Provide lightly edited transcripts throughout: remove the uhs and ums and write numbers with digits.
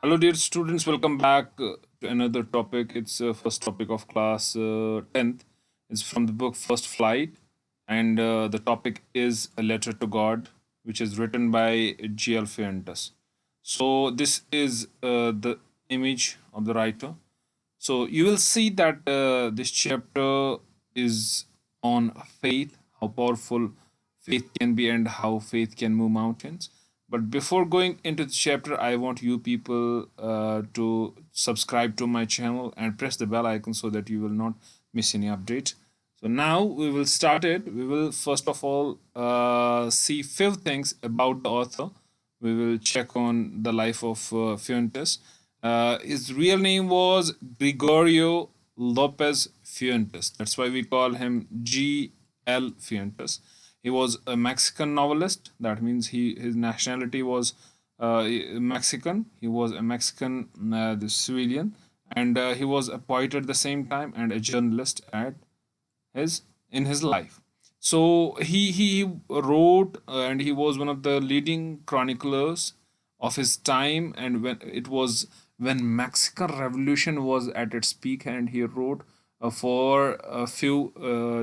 Hello, dear students. Welcome back to another topic. It's first topic of class 10th. It's from the book First Flight, and the topic is A Letter to God, which is written by G.L. Fuentes. So this is the image of the writer. So you will see that this chapter is on faith, how powerful faith can be, and how faith can move mountains. But before going into the chapter, I want you people to subscribe to my channel and press the bell icon so that you will not miss any update. So now we will start it. We will first of all see few things about the author. We will check on the life of Fuentes. His real name was Gregorio Lopez Fuentes. That's why we call him G.L. Fuentes. He was a Mexican novelist. That means his nationality was Mexican. He was a Mexican the civilian, and he was a poet at the same time and a journalist at his in his life. So he wrote and he was one of the leading chroniclers of his time. And when Mexican Revolution was at its peak, and he wrote for a few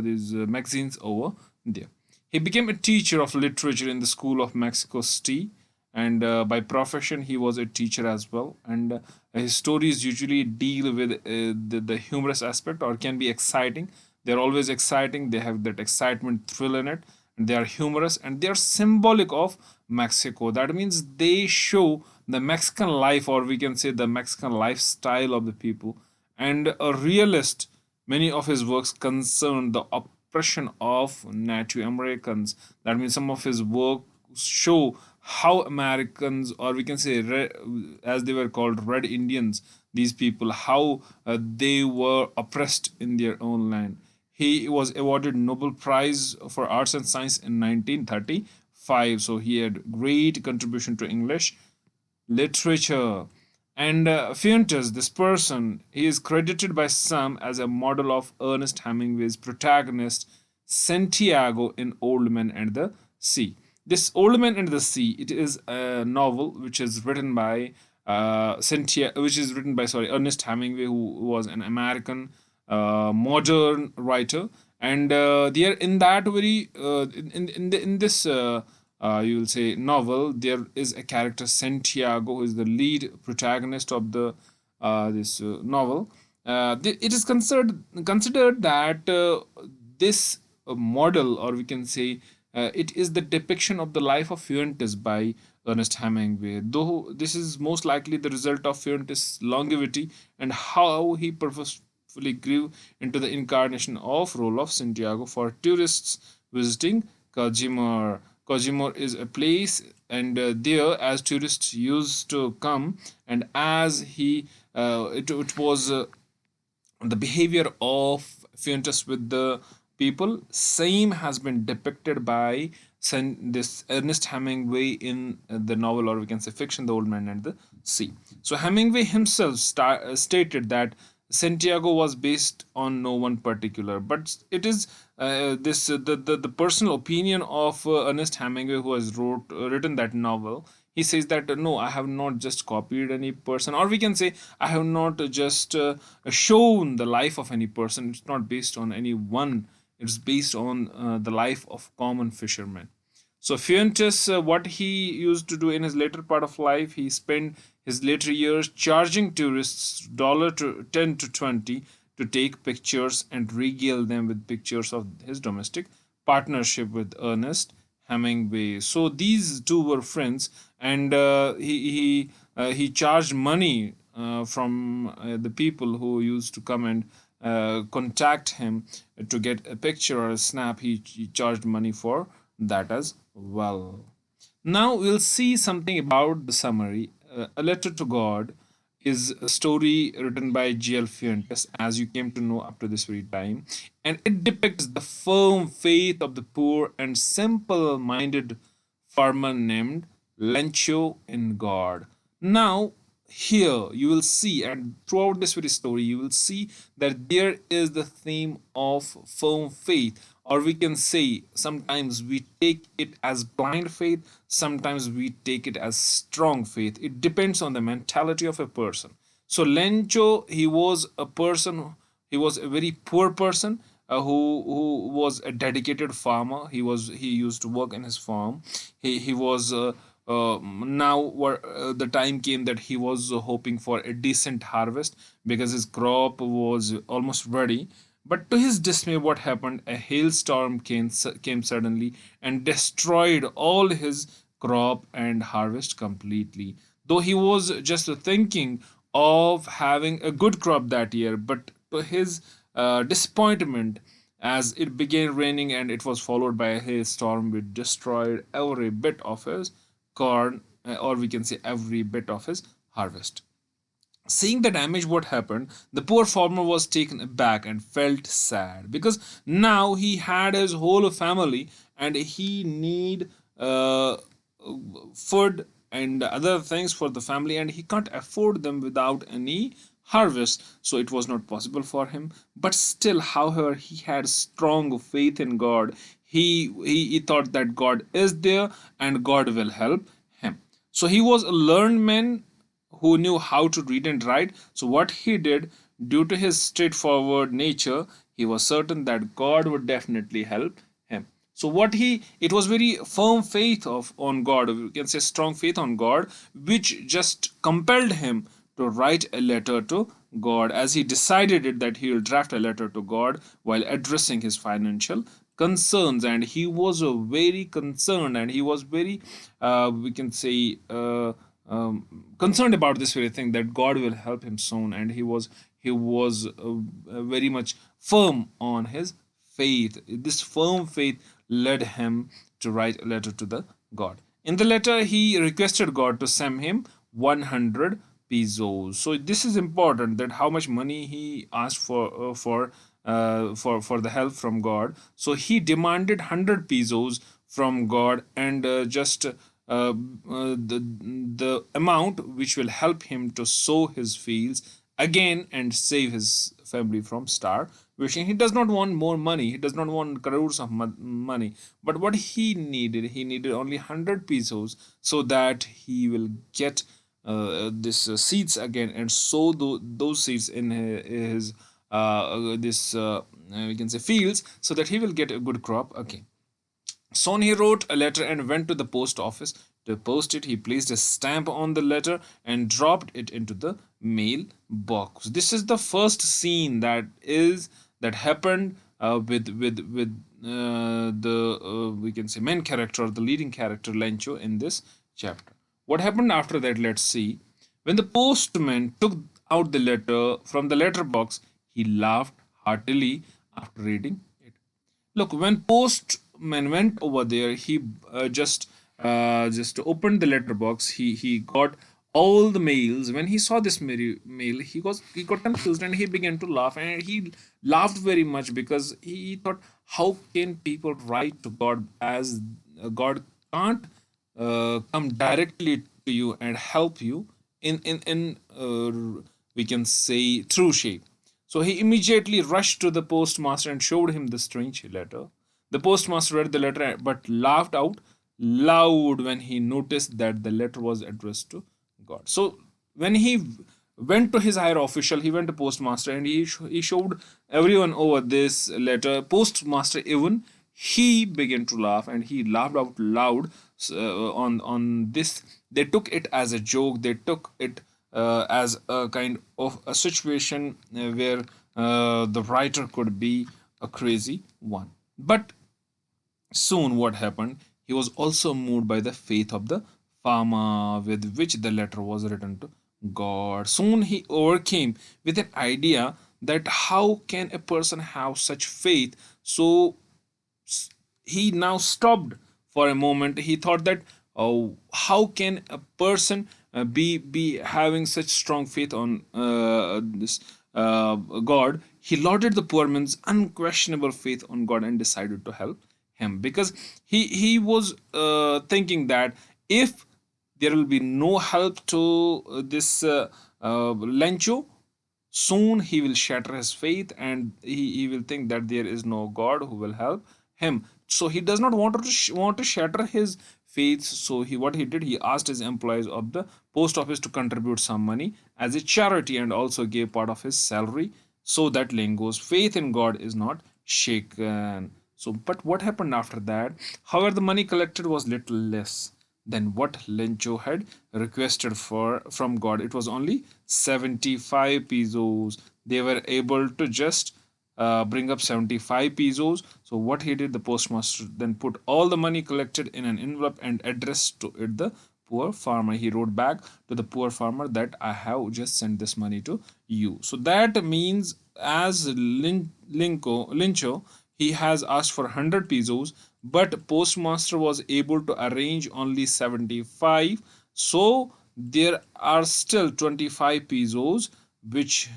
these magazines over there. He became a teacher of literature in the School of Mexico City, and by profession he was a teacher as well. And his stories usually deal with the humorous aspect, or can be exciting. They're always exciting. They have that excitement thrill in it, and they are humorous, and they are symbolic of Mexico. That means they show the Mexican life, or we can say the Mexican lifestyle of the people. And a realist, many of his works concern the oppression of Native Americans. That means some of his work show how Americans, or we can say as they were called, Red Indians, these people, how they were oppressed in their own land. He was awarded Nobel Prize for Arts and Science in 1935. So he had great contribution to English literature. And Fuentes, this person, he is credited by some as a model of Ernest Hemingway's protagonist Santiago in Old Man and the Sea. This Old Man and the Sea, it is a novel which is written by Ernest Hemingway, who was an American modern writer. And there in that very in this you will say novel, there is a character Santiago, who is the lead protagonist of the this novel. It is considered that this model, or we can say it is the depiction of the life of Fuentes by Ernest Hemingway, though this is most likely the result of Fuentes' longevity and how he purposefully grew into the incarnation of role of Santiago for tourists visiting Kajimar. Kojimor is a place, and there, as tourists used to come, and as it was the behavior of Fuentes with the people, same has been depicted by this Ernest Hemingway in the novel, or we can say fiction, The Old Man and the Sea. So Hemingway himself stated that Santiago was based on no one particular, but it is the personal opinion of Ernest Hemingway, who has written that novel. He says that no, I have not just copied any person, or we can say I have not just shown the life of any person. It's not based on any one. It's based on the life of common fishermen. So Fuentes, what he used to do in his later part of life, he spent his later years charging tourists dollar to 10 to 20 to take pictures and regale them with pictures of his domestic partnership with Ernest Hemingway. So these two were friends, and he charged money from the people who used to come and contact him to get a picture or a snap. He charged money for that as well. Now we'll see something about the summary. A Letter to God is a story written by G.L. Fuentes, as you came to know up to this very time, and it depicts the firm faith of the poor and simple minded farmer named Lencho in God. Now, here you will see, and throughout this very story you will see, that there is the theme of firm faith, or we can say sometimes we take it as blind faith, sometimes we take it as strong faith. It depends on the mentality of a person. So Lencho, he was a person, he was a very poor person, who was a dedicated farmer. He used to work in his farm. He was now the time came that he was hoping for a decent harvest because his crop was almost ready. But to his dismay, what happened? A hailstorm came suddenly and destroyed all his crop and harvest completely. Though he was just thinking of having a good crop that year, but to his disappointment, as it began raining and it was followed by a hailstorm which destroyed every bit of his corn, or we can say every bit of his harvest. Seeing the damage, what happened? The poor farmer was taken aback and felt sad because now he had his whole family and he need food and other things for the family, and he can't afford them without any harvest. So it was not possible for him. But still, however, he had strong faith in God. He thought that God is there and God will help him. So he was a learned man who knew how to read and write. So, what he did, due to his straightforward nature, he was certain that God would definitely help him. So, it was very firm faith of on God, we can say strong faith on God, which just compelled him to write a letter to God, as he decided it that he will draft a letter to God while addressing his financial concerns. And he was very concerned, and he was very, we can say, concerned about this very thing, that God will help him soon. And he was very much firm on his faith. This firm faith led him to write a letter to the God. In the letter, he requested God to send him 100 pesos. So this is important, that how much money he asked for the help from God. So he demanded 100 pesos from God, and just the amount which will help him to sow his fields again and save his family from starvation. He does not want more money. He does not want crores of money. But what he needed only 100 pesos, so that he will get this seeds again and sow those seeds in his this we can say fields, so that he will get a good crop again. Soon he wrote a letter and went to the post office to post it. He placed a stamp on the letter and dropped it into the mail box. This is the first scene that happened with the we can say main character, or the leading character, Lencho, in this chapter. What happened after that? Let's see. When the postman took out the letter from the letter box, he laughed heartily after reading it. Look, when postman went over there, he just opened the letterbox. He got all the mails. When he saw this mail, he got confused and he began to laugh, and he laughed very much because he thought, how can people write to God, as God can't come directly to you and help you in we can say true shape. So he immediately rushed to the postmaster and showed him the strange letter. The postmaster read the letter but laughed out loud when he noticed that the letter was addressed to God. So when he went to his higher official, he went to postmaster, and he showed everyone over this letter. Postmaster even, he began to laugh, and he laughed out loud on this. They took it as a joke. They took it as a kind of a situation where the writer could be a crazy one. But soon, what happened? He was also moved by the faith of the farmer with which the letter was written to God. Soon he overcame with an idea that how can a person have such faith? So he now stopped for a moment. He thought that, oh, how can a person be having such strong faith on this God? He lauded the poor man's unquestionable faith on God and decided to help him, because he was thinking that if there will be no help to this Lencho. Soon he will shatter his faith, and he will think that there is no God who will help him. So he does not want to shatter his faith. So what he did, he asked his employees of the post office to contribute some money as a charity, and also gave part of his salary, so that Lengo's faith in God is not shaken. So, but what happened after that? However, the money collected was little less than what Lencho had requested for from God. It was only 75 pesos. They were able to just bring up 75 pesos. So what he did, the postmaster then put all the money collected in an envelope and addressed to it the poor farmer. He wrote back to the poor farmer that I have just sent this money to you. So that means, as Lincho, he has asked for 100 pesos, but postmaster was able to arrange only 75. So there are still 25 pesos which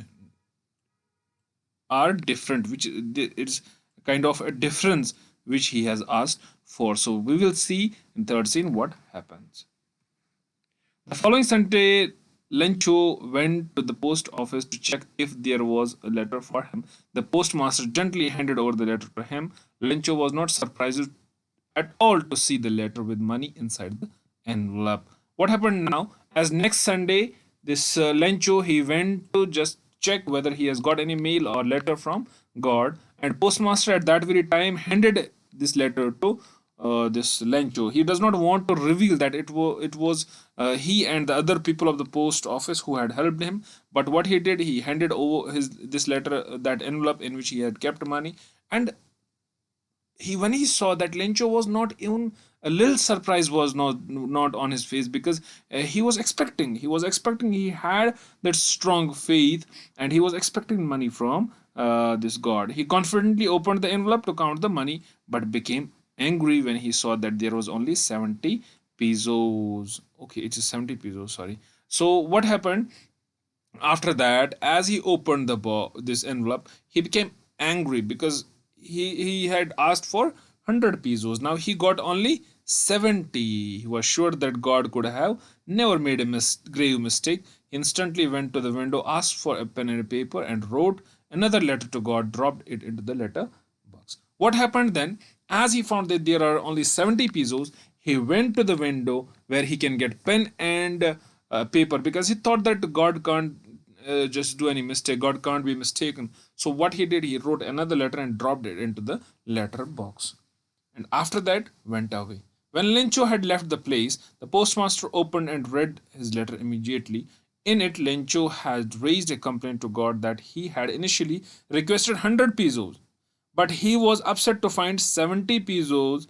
are different, which it's kind of a difference which he has asked for. So we will see in third scene what happens. The following Sunday, Lencho went to the post office to check if there was a letter for him. The postmaster gently handed over the letter to him. Lencho was not surprised at all to see the letter with money inside the envelope. What happened now? As next Sunday, this Lencho, he went to just check whether he has got any mail or letter from God, and postmaster at that very time handed this letter to this Lencho. He does not want to reveal that it was he and the other people of the post office who had helped him. But what he did, he handed over his this letter, that envelope in which he had kept money, and when he saw that Lencho was not even a little surprise was not on his face, because he had that strong faith, and he was expecting money from this God. He confidently opened the envelope to count the money, but became angry when he saw that there was only 70 pesos. Okay, it is 70 pesos, sorry. So what happened after that? As he opened this envelope, he became angry because he had asked for 100 pesos. Now he got only 70. He was sure that God could have never made a grave mistake. He instantly went to the window, asked for a pen and a paper, and wrote another letter to God, dropped it into the letter box. What happened then? As he found that there are only 70 pesos, he went to the window where he can get pen and paper, because he thought that God can't just do any mistake. God can't be mistaken. So what he did, he wrote another letter and dropped it into the letter box. And after that, went away. When Lencho had left the place, the postmaster opened and read his letter immediately. In it, Lencho had raised a complaint to God that he had initially requested 100 pesos, but he was upset to find 70 pesos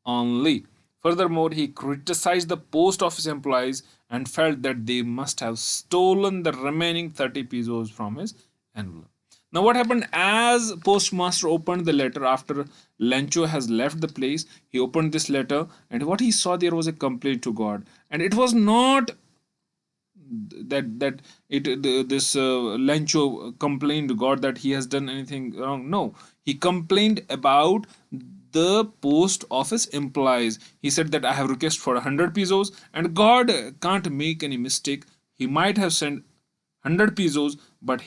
only. Furthermore, he criticized the post office employees and felt that they must have stolen the remaining 30 pesos from his envelope. Now, what happened? As postmaster opened the letter after Lencho has left the place, he opened this letter, and what he saw there was a complaint to God, and it was not that this Lencho complained to God that he has done anything wrong. No, he complained about the post office employees. He said that I have requested for 100 pesos, and God can't make any mistake. He might have sent 100 pesos, but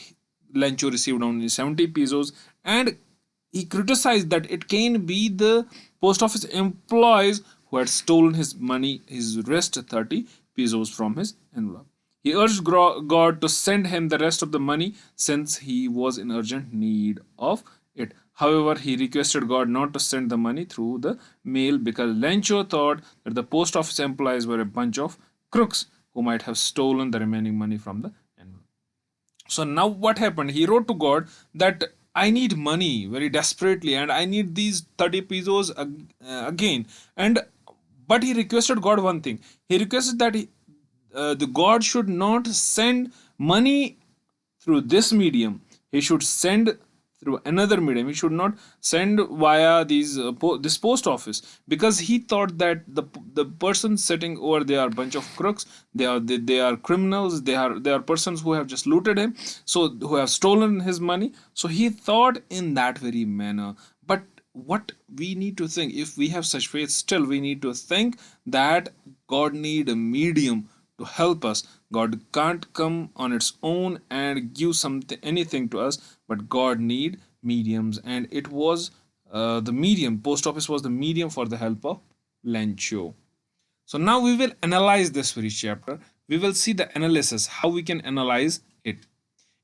Lencho received only 70 pesos, and he criticized that it can be the post office employees who had stolen his money, his rest 30 pesos from his envelope. He urged God to send him the rest of the money since he was in urgent need of it. However, he requested God not to send the money through the mail, because Lencho thought that the post office employees were a bunch of crooks who might have stolen the remaining money from the envelope. So now what happened? He wrote to God that I need money very desperately, and I need these 30 pesos again. And but he requested God one thing. He requested that the God should not send money through this medium. He should send through another medium. He should not send via this post office, because he thought that the person sitting over there are a bunch of crooks. They are criminals. They are persons who have just looted him, so who have stolen his money. So he thought in that very manner. But what we need to think, if we have such faith, still we need to think that God need a medium to help us. God can't come on its own and give something anything to us, but God need mediums, and it was the medium. Post office was the medium for the help of Lencho. So now we will analyze this very chapter. We will see the analysis, how we can analyze it.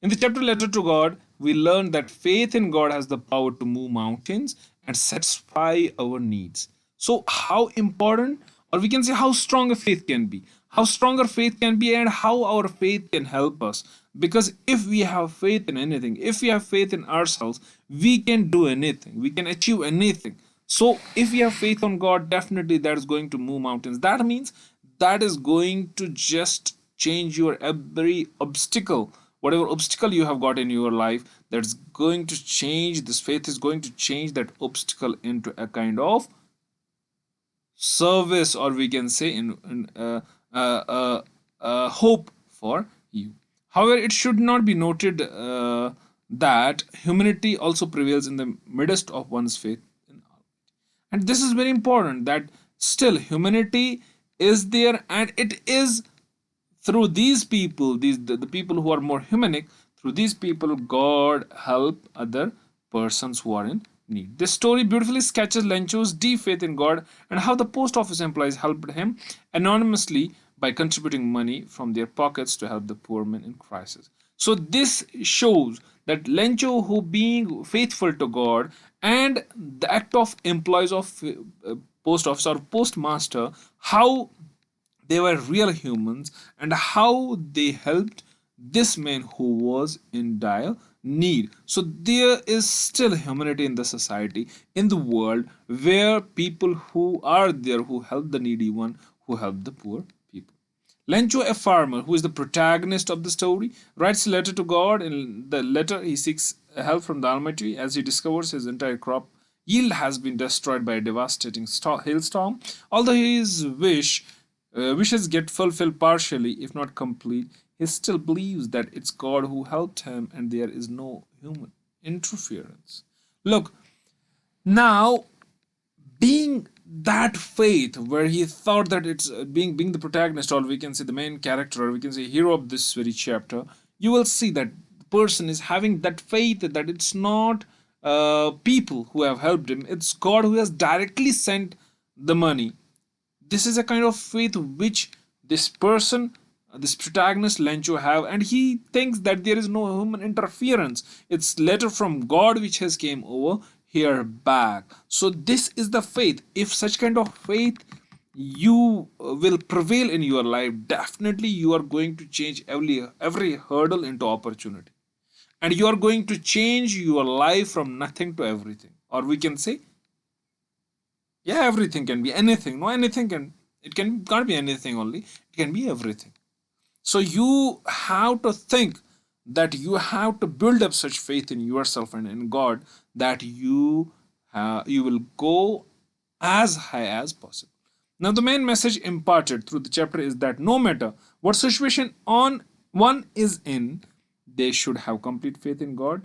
In the chapter Letter to God, we learn that faith in God has the power to move mountains and satisfy our needs. So, how important, or we can say how strong a faith can be, how stronger faith can be, and how our faith can help us. Because if we have faith in anything, if we have faith in ourselves, we can do anything, we can achieve anything. So, if we have faith on God, definitely that is going to move mountains. That means that is going to just change your every obstacle, whatever obstacle you have got in your life, that's going to change. This faith is going to change that obstacle into a kind of service, or we can say hope for you. However, it should not be noted that humanity also prevails in the midst of one's faith, and this is very important, that still humanity is there, and it is through these people, the people who are more humanic, through these people God help other persons who are in need. This story beautifully sketches Lencho's deep faith in God and how the post office employees helped him anonymously by contributing money from their pockets to help the poor men in crisis. So this shows that Lencho, who being faithful to God, and the act of employees of post office or postmaster, how they were real humans, and how they helped this man who was in dire need. So there is still humanity in the society, in the world, where people who are there who help the needy one, who help the poor people. Lencho, a farmer who is the protagonist of the story, writes a letter to God. In the letter, he seeks help from the Almighty as he discovers his entire crop yield has been destroyed by a devastating hailstorm. Although his wishes get fulfilled partially, if not complete, he still believes that it's God who helped him and there is no human interference. Look, now, being that faith where he thought that it's being the protagonist, or we can say the main character, or we can say hero of this very chapter, you will see that the person is having that faith that it's not people who have helped him, it's God who has directly sent the money. This is a kind of faith which this person, this protagonist Lencho have, and he thinks that there is no human interference. It's letter from God which has came over here back. So this is the faith. If such kind of faith you will prevail in your life, definitely you are going to change every hurdle into opportunity, and you are going to change your life from nothing to everything, or we can say, yeah, everything can be anything. No, anything can, it can't be anything only, it can be everything. So you have to think that you have to build up such faith in yourself and in God, that you will go as high as possible. Now, the main message imparted through the chapter is that no matter what situation on one is in, they should have complete faith in God.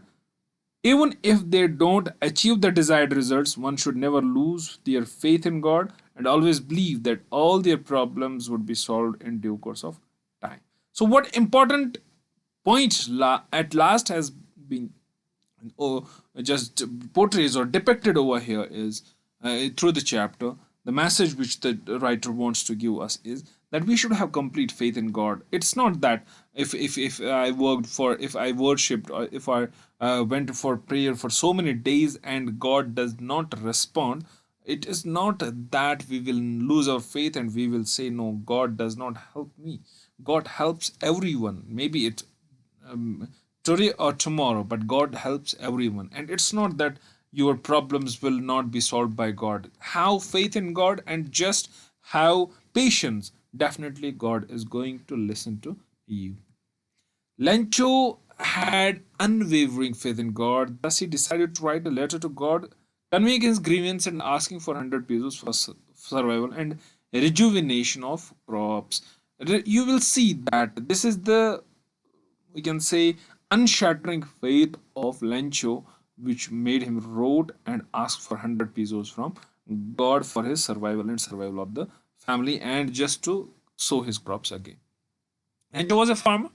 Even if they don't achieve the desired results, one should never lose their faith in God and always believe that all their problems would be solved in due course of time. So, what important point at last has been or just portrays or depicted over here is through the chapter, the message which the writer wants to give us is that we should have complete faith in God. It's not that if I worked for, if I worshipped, or if I went for prayer for so many days and God does not respond, it is not that we will lose our faith and we will say no, God does not help me. God helps everyone, maybe it today or tomorrow, but God helps everyone. And it's not that your problems will not be solved by God. Have faith in God and just have patience. Definitely, God is going to listen to you. Lencho had unwavering faith in God, thus, he decided to write a letter to God, conveying his grievance and asking for 100 pesos for survival and rejuvenation of crops. You will see that this is the, we can say, unshattering faith of Lencho, which made him wrote and ask for 100 pesos from God for his survival and survival of the family and just to sow his crops again. And he was a farmer.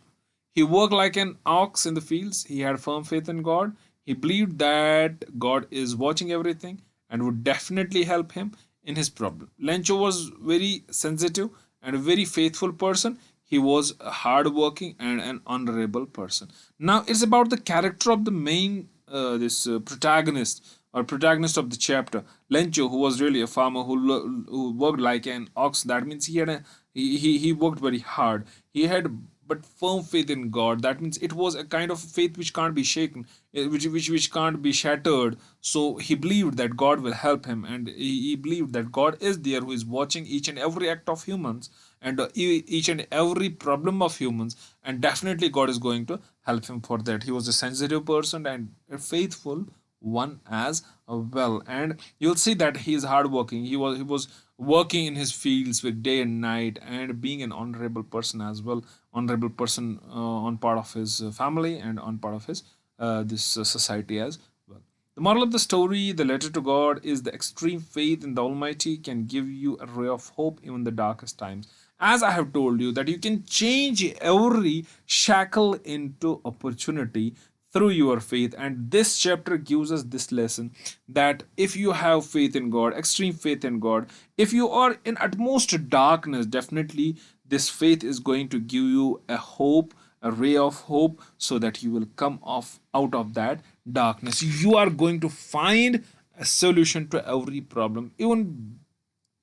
He worked like an ox in the fields. He had firm faith in God. He believed that God is watching everything and would definitely help him in his problem. Lencho was very sensitive and a very faithful person. He was a hardworking and an honorable person. Now it's about the character of the main this protagonist or protagonist of the chapter, Lencho, who was really a farmer who worked like an ox. That means he worked very hard. He had but firm faith in God. That means it was a kind of faith which can't be shaken, which can't be shattered. So he believed that God will help him, and he believed that God is there, who is watching each and every act of humans and each and every problem of humans, and definitely God is going to help him for that. He was a sensitive person and a faithful one as well, and you'll see that he is hardworking. He was working in his fields with day and night, and being an honorable person as well, honorable person on part of his family and on part of his this society as well. The moral of the story, the letter to God, is the extreme faith in the Almighty can give you a ray of hope even in the darkest times. As I have told you, that you can change every shackle into opportunity through your faith. And this chapter gives us this lesson, that if you have faith in God, extreme faith in God, if you are in utmost darkness, definitely this faith is going to give you a hope, a ray of hope, so that you will come off out of that darkness. You are going to find a solution to every problem. Even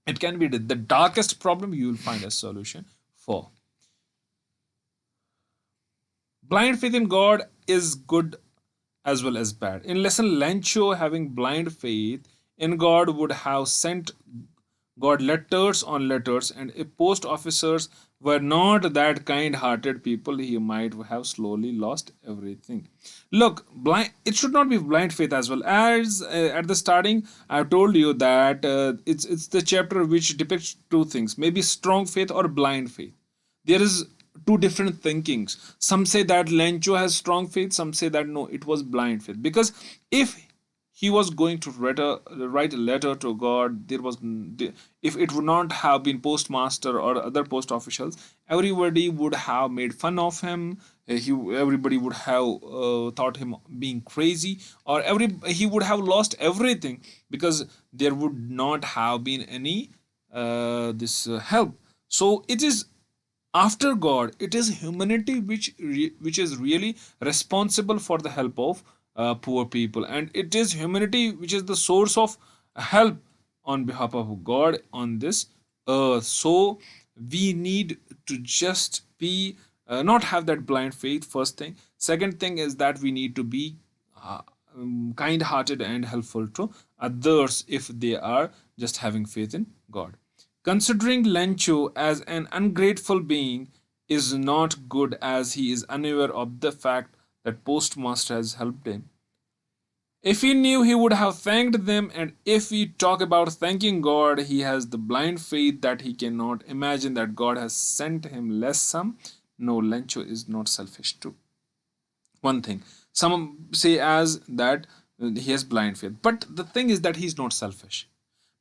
it can be the darkest problem, you will find a solution for. Blind faith in God is good as well as bad. In lesson, Lancho, having blind faith in God, would have sent God letters on letters, and if post officers were not that kind hearted people, he might have slowly lost everything. Look, blind, it should not be blind faith as well. As at the starting, I told you that it's the chapter which depicts two things, maybe strong faith or blind faith. There is two different thinkings. Some say that Lencho has strong faith, some say that no, it was blind faith. Because if he was going to write a letter to God, there was, if it would not have been postmaster or other post officials, everybody would have made fun of him. Everybody would have thought him being crazy, or he would have lost everything, because there would not have been any this help. So it is, after God, it is humanity which is really responsible for the help of poor people, and it is humanity which is the source of help on behalf of God on this earth. So we need to just be not have that blind faith. First thing. Second thing is that we need to be kind hearted and helpful to others if they are just having faith in God. Considering Lencho as an ungrateful being is not good, as he is unaware of the fact that Postmaster has helped him. If he knew, he would have thanked them, and if we talk about thanking God, he has the blind faith that he cannot imagine that God has sent him less sum. No, Lencho is not selfish too. One thing. Some say as that he has blind faith. But the thing is that he's not selfish.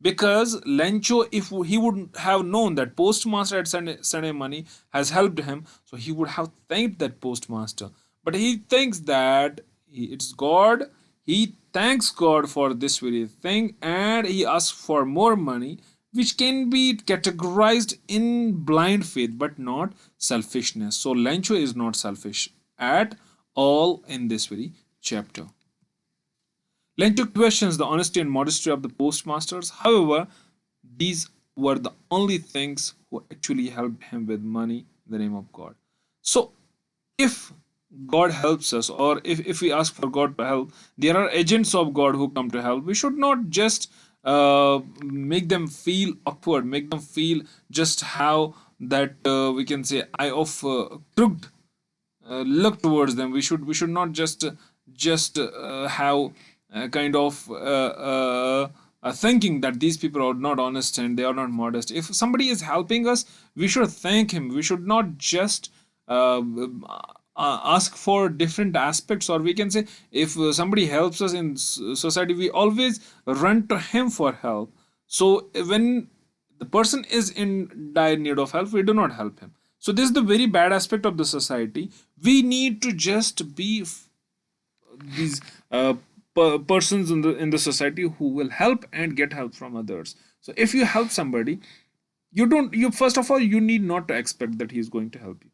Because Lencho, if he would have known that postmaster had sent him money, has helped him, so he would have thanked that postmaster. But he thinks that it's God. He thanks God for this very thing, and he asks for more money, which can be categorized in blind faith but not selfishness. So Lencho is not selfish at all in this very chapter. Lento questions the honesty and modesty of the postmasters. However, these were the only things who actually helped him with money in the name of God. So, if God helps us, or if we ask for God to help, there are agents of God who come to help. We should not just make them feel awkward, make them feel just how that we can say eye of crooked look towards them. We should not just have kind of thinking that these people are not honest and they are not modest. If somebody is helping us, we should thank him. We should not just ask for different aspects, or we can say if somebody helps us in society, we always run to him for help. So when the person is in dire need of help, we do not help him. So this is the very bad aspect of the society. We need to just be these persons in the society who will help and get help from others. So if you help somebody, you don't you first of all, you need not to expect that he is going to help you.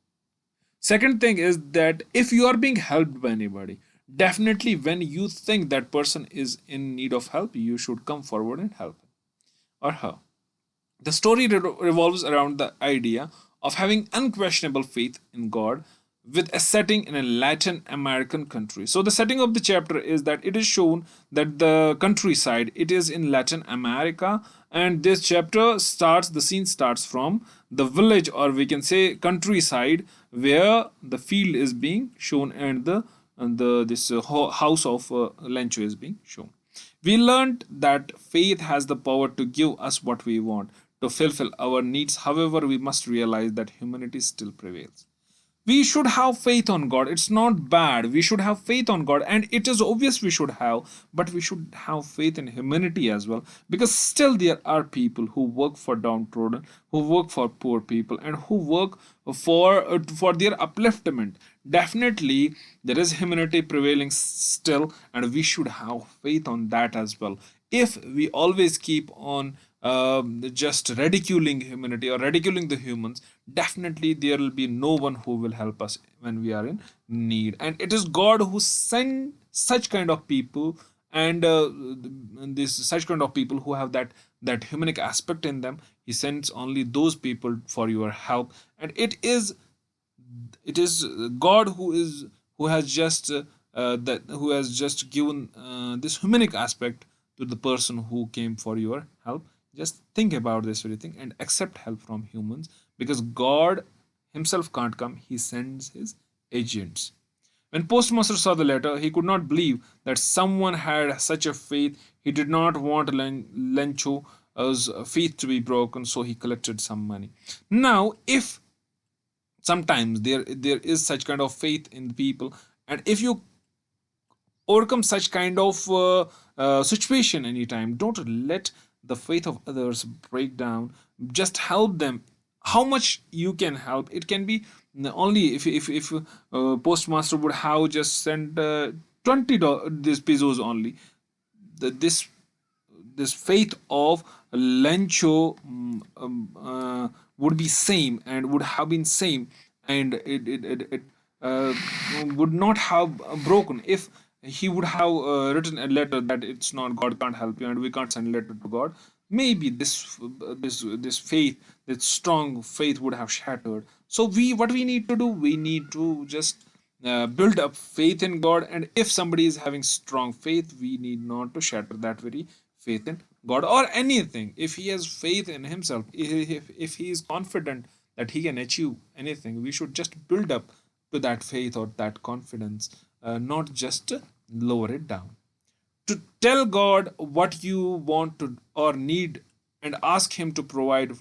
Second thing is that if you are being helped by anybody, definitely when you think that person is in need of help, you should come forward and help him or her. The story revolves around the idea of having unquestionable faith in God with a setting in a Latin American country. So the setting of the chapter is that it is shown that the countryside, it is in Latin America, and this chapter starts, the scene starts from the village, or we can say countryside, where the field is being shown and the this house of Lencho is being shown. We learned that faith has the power to give us what we want, to fulfill our needs. However, we must realize that humanity still prevails. We should have faith on God. It's not bad. We should have faith on God, and it is obvious we should have, but we should have faith in humanity as well, because still there are people who work for downtrodden, who work for poor people, and who work for their upliftment. Definitely, there is humanity prevailing still, and we should have faith on that as well. If we always keep on just ridiculing humanity or ridiculing the humans, definitely there will be no one who will help us when we are in need. And it is God who send such kind of people, and this such kind of people who have that humanic aspect in them. He sends only those people for your help, and it is God who has just that who has just given this humanic aspect to the person who came for your help. Just think about this very thing and accept help from humans, because God himself can't come, he sends his agents. When postmaster saw the letter, he could not believe that someone had such a faith. He did not want Lencho's faith to be broken, so he collected some money. Now, if sometimes there is such kind of faith in the people, and if you overcome such kind of situation anytime, don't let the faith of others break down. Just help them how much you can help. It can be only if postmaster would have just sent $20 these pesos only, this faith of Lencho would be same and would have been same, and it uh, would not have broken if he would have written a letter that it's not, God can't help you and we can't send a letter to God. Maybe this faith, this strong faith would have shattered. So we what we need to do, we need to just build up faith in God. And if somebody is having strong faith, we need not to shatter that very faith in God or anything. If he has faith in himself, if he is confident that he can achieve anything, we should just build up to that faith or that confidence, not just lower it down. To tell God what you want to or need and ask Him to provide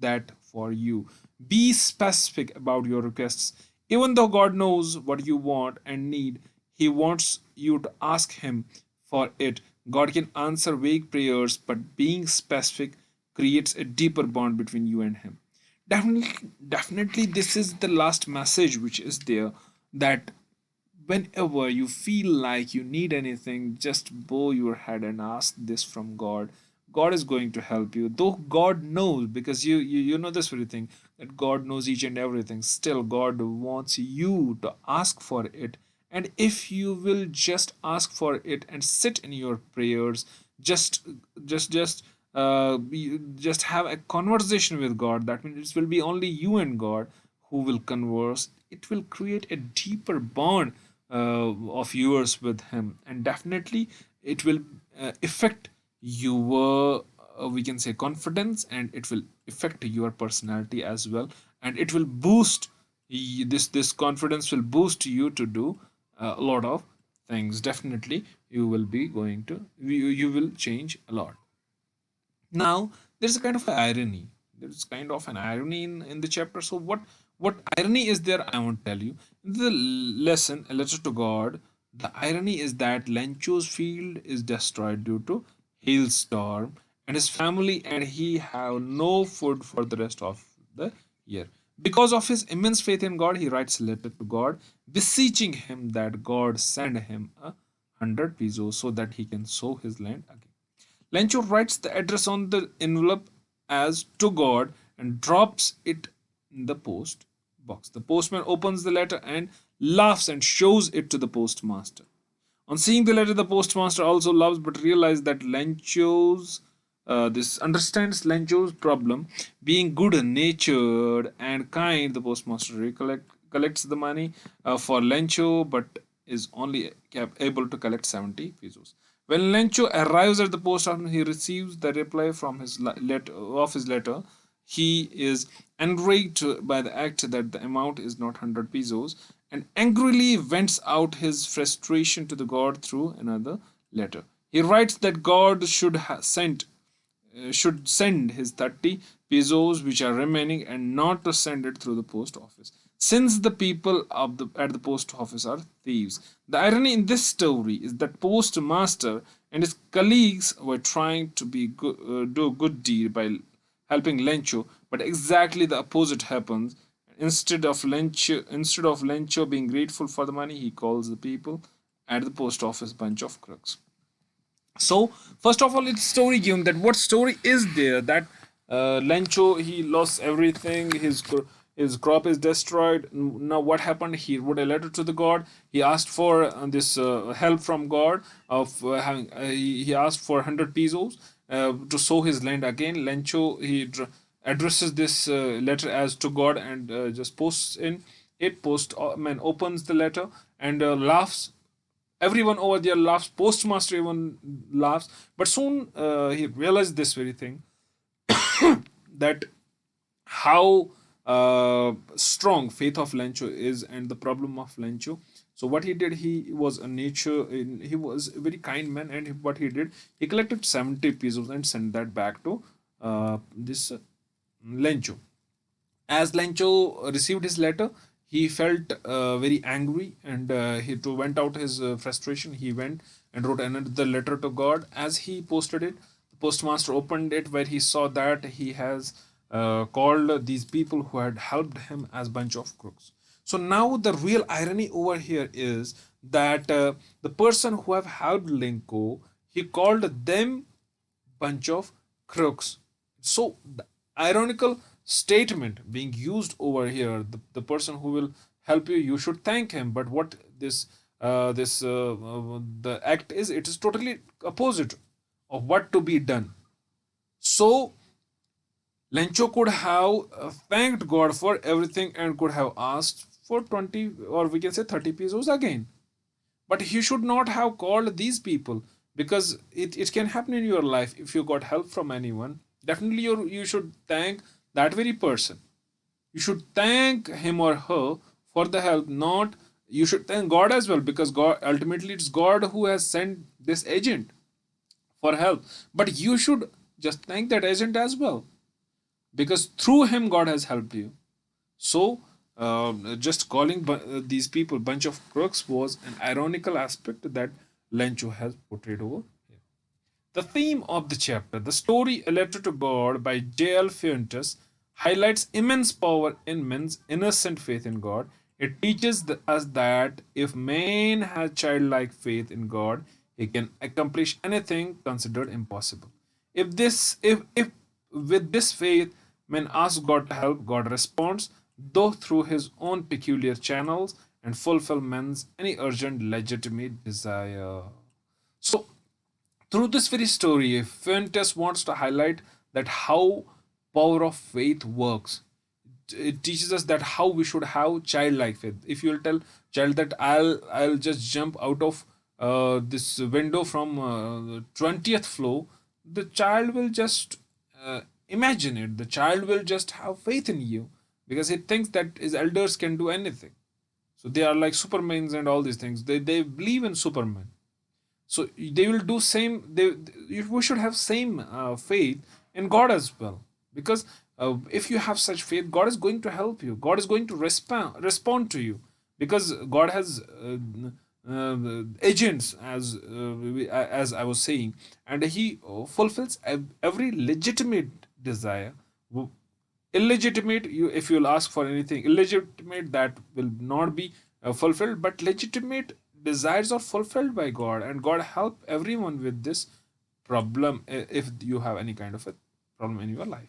that for you. Be specific about your requests. Even though God knows what you want and need, He wants you to ask Him for it. God can answer vague prayers, but being specific creates a deeper bond between you and Him. Definitely, this is the last message which is there, that whenever you feel like you need anything, just bow your head and ask this from God. God is going to help you. Though God knows, because you know this very thing, that God knows each and everything. Still, God wants you to ask for it. And if you will just ask for it and sit in your prayers, just just have a conversation with God. That means it will be only you and God who will converse. It will create a deeper bond of yours with Him, and definitely it will affect your we can say confidence, and it will affect your personality as well, and it will boost this confidence will boost you to do a lot of things. Definitely you will be going to you will change a lot. Now, there's a kind of irony. There's kind of an irony in the chapter. So what irony is there? I won't tell you. In the lesson, A Letter to God, the irony is that Lencho's field is destroyed due to hailstorm, and his family, and he have no food for the rest of the year. Because of his immense faith in God, he writes a letter to God, beseeching him that God send him 100 pesos so that he can sow his land again. Lencho writes the address on the envelope as to God and drops it in the post box. The postman opens the letter and laughs and shows it to the postmaster. On seeing the letter, the postmaster also laughs but realizes that Lencho's this understands Lencho's problem. Being good natured and kind, the postmaster collects the money for Lencho but is only able to collect 70 pesos. When Lencho arrives at the post office, he receives the reply from his letter. He is enraged by the act that the amount is not 100 pesos and angrily vents out his frustration to the God through another letter. He writes that God should send his 30 pesos which are remaining and not to send it through the post office, since the people of the at the post office are thieves. The irony in this story is that postmaster and his colleagues were trying to do a good deed by helping Lencho, but exactly the opposite happens. Instead of Lencho being grateful for the money, he calls the people at the post office bunch of crooks. So first of all, it's story given that what story is there that Lencho, he lost everything. His crop is destroyed. Now what happened? He wrote a letter to the god. He asked for this help from God of having. He asked for 100 pesos to sow his land again. Lencho, addresses this letter as to God and just posts in it. Postman opens the letter and laughs. Everyone over there laughs. Postmaster even laughs. But soon he realized this very thing, that how strong faith of Lencho is and the problem of Lencho. So what he did, he was a very kind man, and what he did, he collected 70 pesos and sent that back to this Lencho. As Lencho received his letter, he felt very angry, and to vent out his frustration, he went and wrote another letter to God. As he posted it, the postmaster opened it, where he saw that he has called these people who had helped him as bunch of crooks. So now the real irony over here is that the person who have helped Lenko, he called them bunch of crooks. So the ironical statement being used over here, the person who will help you, you should thank him. But what the act is, it is totally opposite of what to be done. So Lencho could have thanked God for everything and could have asked for 20, or we can say 30 pesos again. But he should not have called these people, because it can happen in your life. If you got help from anyone, definitely you should thank that very person. You should thank him or her for the help. Not, you should thank God as well, because God, ultimately it's God who has sent this agent for help. But you should just thank that agent as well, because through him God has helped you. So, just calling these people bunch of crooks was an ironical aspect that Lencho has portrayed over here. The theme of the chapter, the story A Letter to God by J.L. Fuentes, highlights immense power in men's innocent faith in God. It teaches us that if man has childlike faith in God, he can accomplish anything considered impossible. If with this faith men ask God to help, God responds, though through his own peculiar channels, and fulfill men's any urgent legitimate desire. So through this very story, Fuentes wants to highlight that how power of faith works. It teaches us that how we should have childlike faith. If you'll tell child that I'll just jump out of this window from 20th floor, the child will just imagine it. The child will just have faith in you, because he thinks that his elders can do anything. So they are like supermans and all these things. They believe in Superman. So they will do same. We should have same faith in God as well, because if you have such faith, God is going to help you. God is going to respond to you, because God has agents, as I was saying, and he fulfills every legitimate desire. Illegitimate, you if you'll ask for anything illegitimate, that will not be fulfilled, but legitimate desires are fulfilled by God, and God help everyone with this problem if you have any kind of a problem in your life.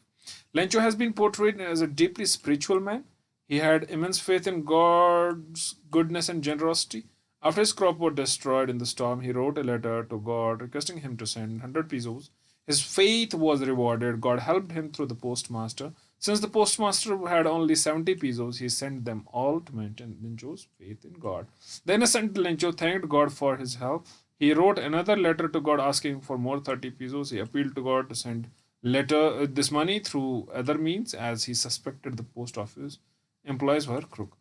Lencho has been portrayed as a deeply spiritual man. He had immense faith in God's goodness and generosity. After his crop was destroyed in the storm, he wrote a letter to God requesting him to send 100 pesos. His faith was rewarded. God helped him through the postmaster. Since the postmaster had only 70 pesos, he sent them all to maintain Lencho's faith in God. The innocent Lencho thanked God for his help. He wrote another letter to God asking for more 30 pesos. He appealed to God to send this money through other means, as he suspected the post office employees were crook.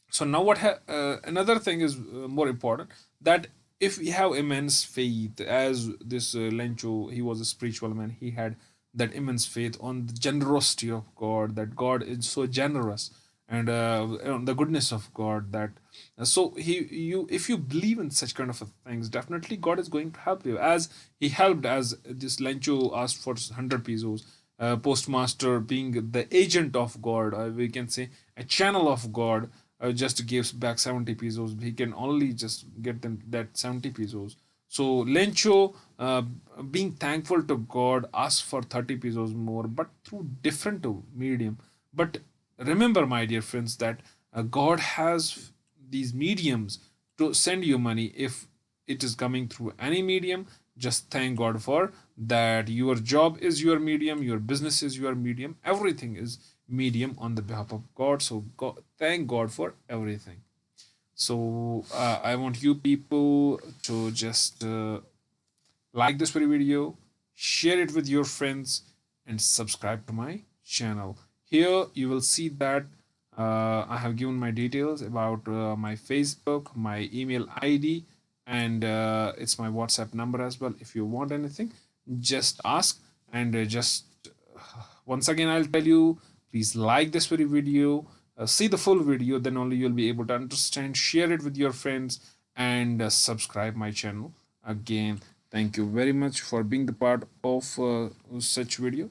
So now another thing is more important, that if we have immense faith, as this Lencho, he was a spiritual man, he had that immense faith on the generosity of God, that God is so generous, and on the goodness of God, that so you if you believe in such kind of things, definitely God is going to help you, as he helped, as this Lencho asked for 100 pesos, postmaster being the agent of God, or we can say a channel of God, just gives back 70 pesos. He can only just get them that 70 pesos. So Lencho, being thankful to God, asks for 30 pesos more, but through different medium. But remember, my dear friends, that God has these mediums to send you money. If it is coming through any medium, just thank God for that. Your job is your medium, your business is your medium, everything is medium on the behalf of God. So thank God for everything. So I want you people to just like this very video, share it with your friends, and subscribe to my channel. Here you will see that I have given my details about my Facebook, my email ID, and it's my WhatsApp number as well. If you want anything, just ask, and just once again I'll tell you, please like this very video, see the full video, then only you'll be able to understand. Share it with your friends, and subscribe my channel. Again, thank you very much for being the part of such video.